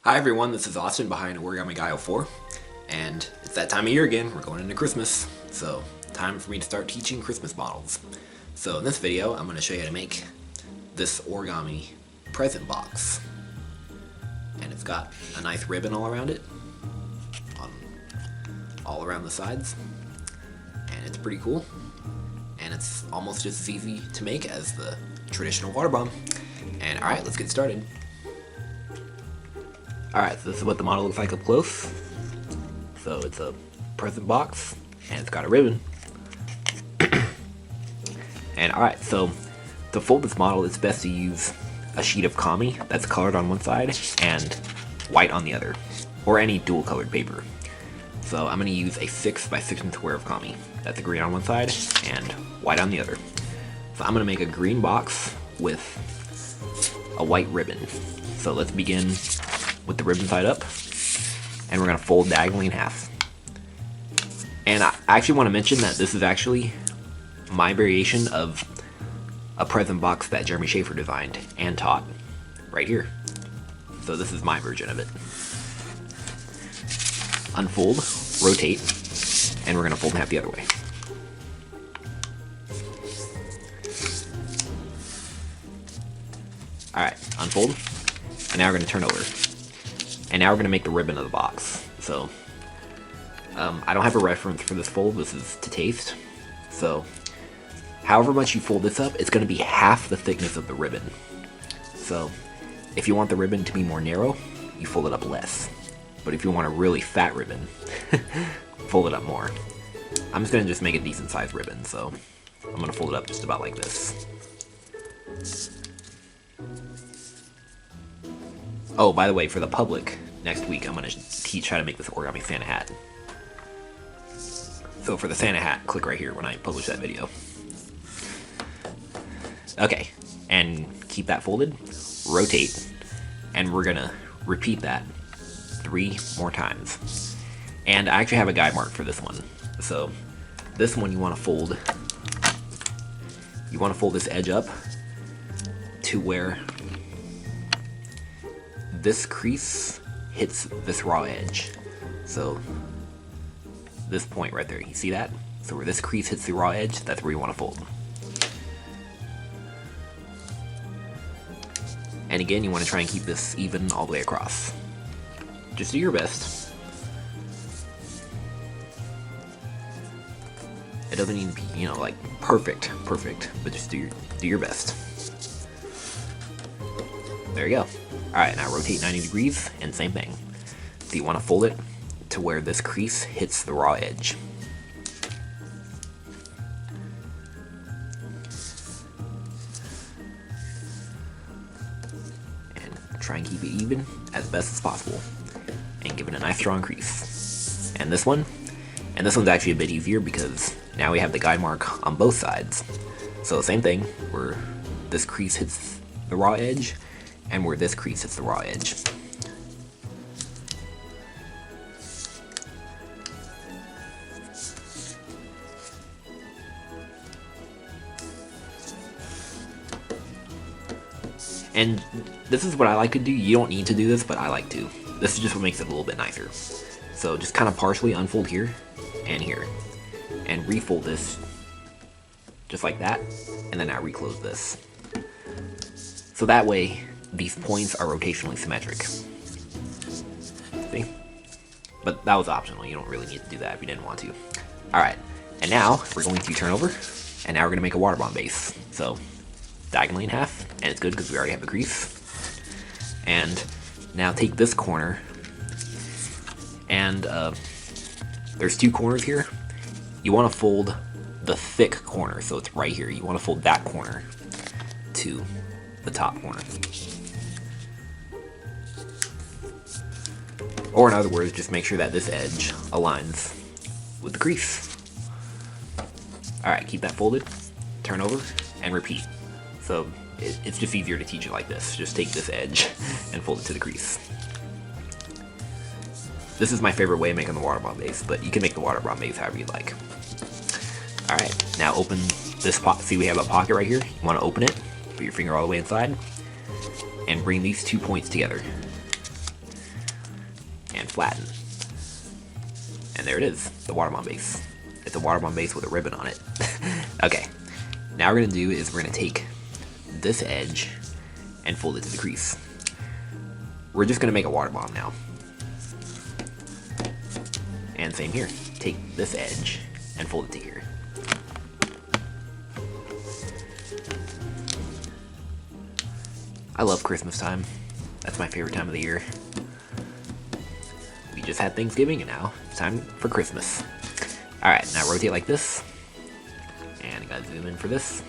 Hi everyone, this is Austin behind Origami 04, and it's that time of year again. We're going into Christmas, so time for me to start teaching Christmas models. So in this video, I'm going to show you how to make this Origami Present Box, and it's got a nice ribbon all around it, all around the sides, and it's pretty cool, and it's almost just as easy to make as the traditional water bomb. And alright, let's get started. Alright, so this is what the model looks like up close. So it's a present box, and it's got a ribbon. And alright, so to fold this model, it's best to use a sheet of kami that's colored on one side and white on the other, or any dual colored paper. So I'm going to use a 6 by 6 inch square of kami. That's green on one side and white on the other. So I'm going to make a green box with a white ribbon. So let's begin with the ribbon side up, and we're going to fold diagonally in half. And I actually want to mention that this is actually my variation of a present box that Jeremy Schaefer designed and taught right here. So this is my version of it. Unfold, rotate, and we're going to fold in half the other way. Alright, unfold, and now we're going to turn over. And now we're going to make the ribbon of the box. So, I don't have a reference for this fold, this is to taste. So, however much you fold this up, it's going to be half the thickness of the ribbon. So, if you want the ribbon to be more narrow, you fold it up less. But if you want a really fat ribbon, fold it up more. I'm just going to make a decent sized ribbon, so I'm going to fold it up just about like this. Oh, by the way, for the public, next week I'm going to teach how to make this origami Santa hat. So for the Santa hat, click right here when I publish that video. Okay, and keep that folded, rotate, and we're going to repeat that 3 more times. And I actually have a guide mark for this one. So this one you want to fold this edge up to where this crease hits this raw edge. So this point right there, you see that? So where this crease hits the raw edge, that's where you want to fold. And again, you want to try and keep this even all the way across. Just do your best. It doesn't need to be, like perfect, but just do your best. There you go. Alright, now rotate 90 degrees, and same thing. So you want to fold it to where this crease hits the raw edge. And try and keep it even as best as possible. And give it a nice strong crease. And this one's actually a bit easier because now we have the guide mark on both sides. So same thing, where this crease hits the raw edge, and where this crease hits the raw edge. And this is what I like to do. You don't need to do this, but I like to. This is just what makes it a little bit nicer. So just kind of partially unfold here and here, and refold this just like that, and then I reclose this. So that way these points are rotationally symmetric. See? But that was optional, you don't really need to do that if you didn't want to. Alright, and now we're going to turn over, and now we're going to make a water bomb base. So, diagonally in half, and it's good because we already have the crease. And now take this corner, and there's 2 corners here. You want to fold the thick corner, so it's right here. You want to fold that corner to the top corner. Or in other words, just make sure that this edge aligns with the crease. Alright, keep that folded, turn over, and repeat. So it's just easier to teach it like this. Just take this edge and fold it to the crease. This is my favorite way of making the water bomb base, but you can make the water bomb base however you like. Alright, now open this pocket. See, we have a pocket right here. You want to open it, put your finger all the way inside, and bring these 2 points together. flatten. And there it is, the water bomb base. It's a water bomb base with a ribbon on it. Okay, now what we're gonna do is we're gonna take this edge and fold it to the crease. We're just gonna make a water bomb now. And same here, take this edge and fold it to here. I love Christmas time. That's my favorite time of the year. We just had Thanksgiving and now it's time for Christmas. Alright, now rotate like this. And I gotta zoom in for this.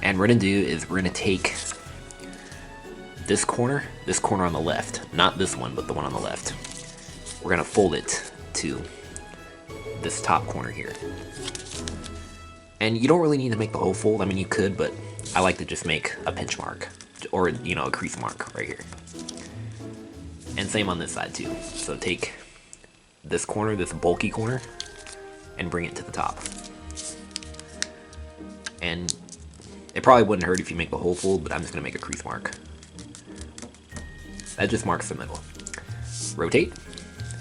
And what we're gonna do is we're gonna take this corner on the left. Not this one, but the one on the left. We're gonna fold it to this top corner here. And you don't really need to make the whole fold. I mean, you could, but I like to just make a pinch mark. Or, you know, a crease mark right here. And same on this side too. So take this corner, this bulky corner, and bring it to the top. And it probably wouldn't hurt if you make the whole fold, but I'm just gonna make a crease mark. That just marks the middle. Rotate,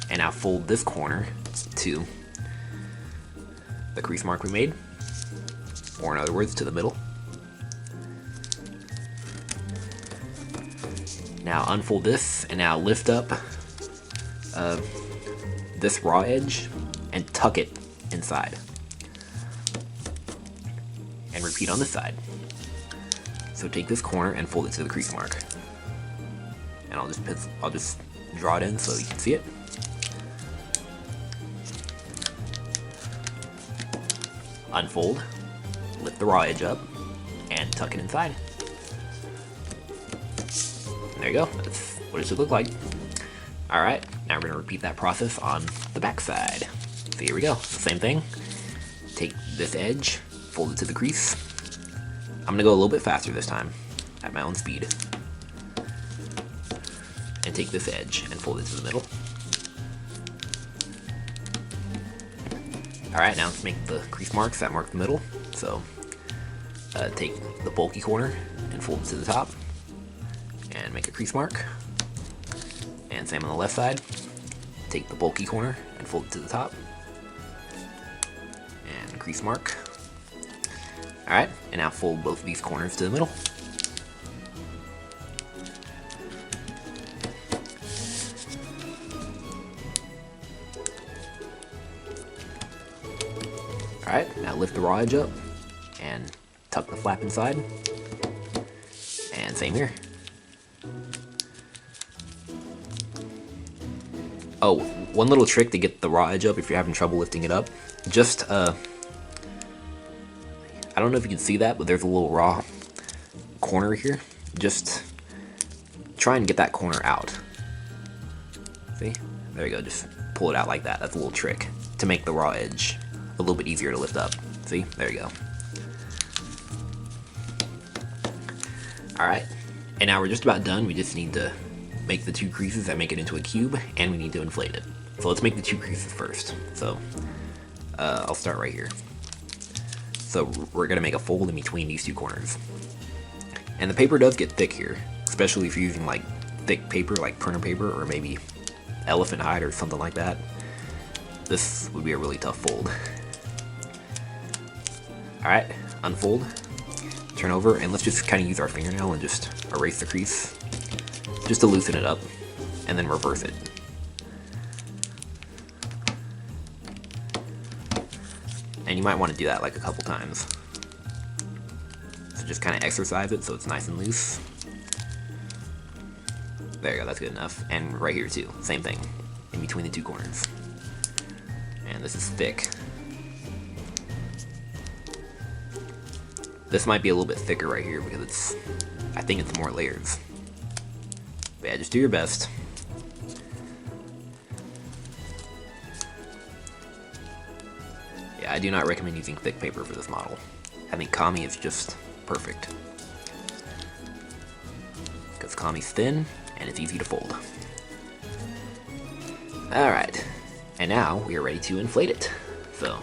and now fold this corner to the crease mark we made, or in other words, to the middle. Now unfold this, and now lift up this raw edge and tuck it inside. And repeat on this side. So take this corner and fold it to the crease mark. And I'll just draw it in so you can see it. Unfold, lift the raw edge up, and tuck it inside. There you go, that's what it should look like. Alright, now we're going to repeat that process on the back side. So here we go, same thing. Take this edge, fold it to the crease. I'm going to go a little bit faster this time, at my own speed. And take this edge and fold it to the middle. Alright, now let's make the crease marks that mark the middle. So, take the bulky corner and fold it to the top. And make a crease mark. And same on the left side. Take the bulky corner and fold it to the top. And crease mark. Alright, and now fold both of these corners to the middle. Alright, now lift the raw edge up and tuck the flap inside. And same here. Oh, one little trick to get the raw edge up if you're having trouble lifting it up. Just, I don't know if you can see that, but there's a little raw corner here. Just try and get that corner out. See? There you go, just pull it out like that. That's a little trick to make the raw edge a little bit easier to lift up. See? There you go. Alright, and now we're just about done. We just need to make the two creases that make it into a cube, and we need to inflate it. So let's make the two creases first. So I'll start right here. So we're gonna make a fold in between these two corners. And the paper does get thick here, especially if you're using like thick paper, like printer paper, or maybe elephant hide or something like that. This would be a really tough fold. Alright, unfold, turn over, and let's just kind of use our fingernail and just erase the crease. Just to loosen it up, and then reverse it. And you might want to do that like a couple times. So just kind of exercise it so it's nice and loose. There you go, that's good enough. And right here too, same thing, in between the two corners. And this is thick. This might be a little bit thicker right here because I think it's more layers. But yeah, just do your best. Yeah, I do not recommend using thick paper for this model. I think Kami is just perfect. Because Kami's thin, and it's easy to fold. Alright, and now we are ready to inflate it. So,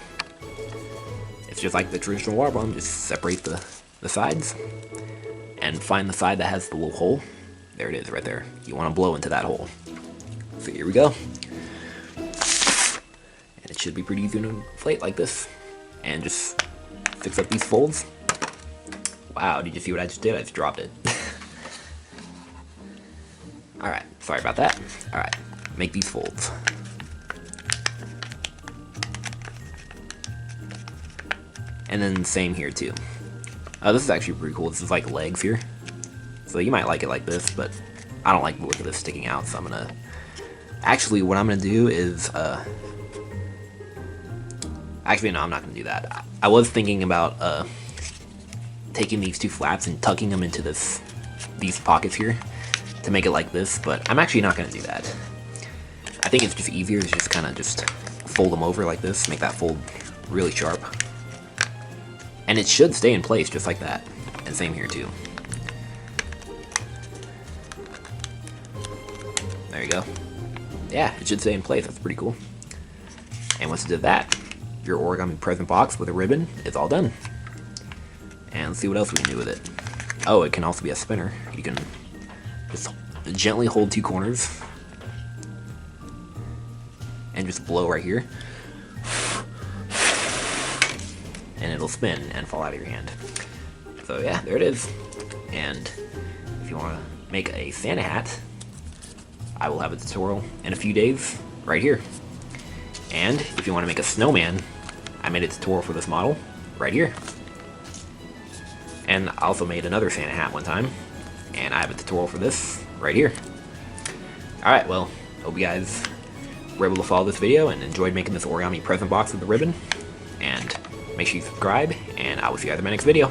it's just like the traditional water bomb, just separate the sides, and find the side that has the little hole. There it is right there. You want to blow into that hole. So here we go. And it should be pretty easy to inflate like this. And just fix up these folds. Wow, did you see what I just did? I just dropped it. Alright, sorry about that. Alright, make these folds. And then same here too. This is actually pretty cool. This is like legs here. So you might like it like this, but I don't like the look of this sticking out, so I'm gonna... Actually, what I'm gonna do is, Actually, no, I'm not gonna do that. I was thinking about, taking these two flaps and tucking them into these pockets here to make it like this, but I'm actually not gonna do that. I think it's just easier to just kind of just fold them over like this, make that fold really sharp. And it should stay in place just like that. And same here too. There you go. Yeah, it should stay in place. That's pretty cool. And once you did that, your origami present box with a ribbon is all done. And let's see what else we can do with it. Oh, it can also be a spinner. You can just gently hold two corners and just blow right here. And it'll spin and fall out of your hand. So yeah, there it is. And if you want to make a Santa hat, I will have a tutorial in a few days right here. And if you want to make a snowman, I made a tutorial for this model right here. And I also made another Santa hat one time, and I have a tutorial for this right here. Alright, well, hope you guys were able to follow this video and enjoyed making this origami present box with the ribbon. And make sure you subscribe, and I will see you guys in my next video.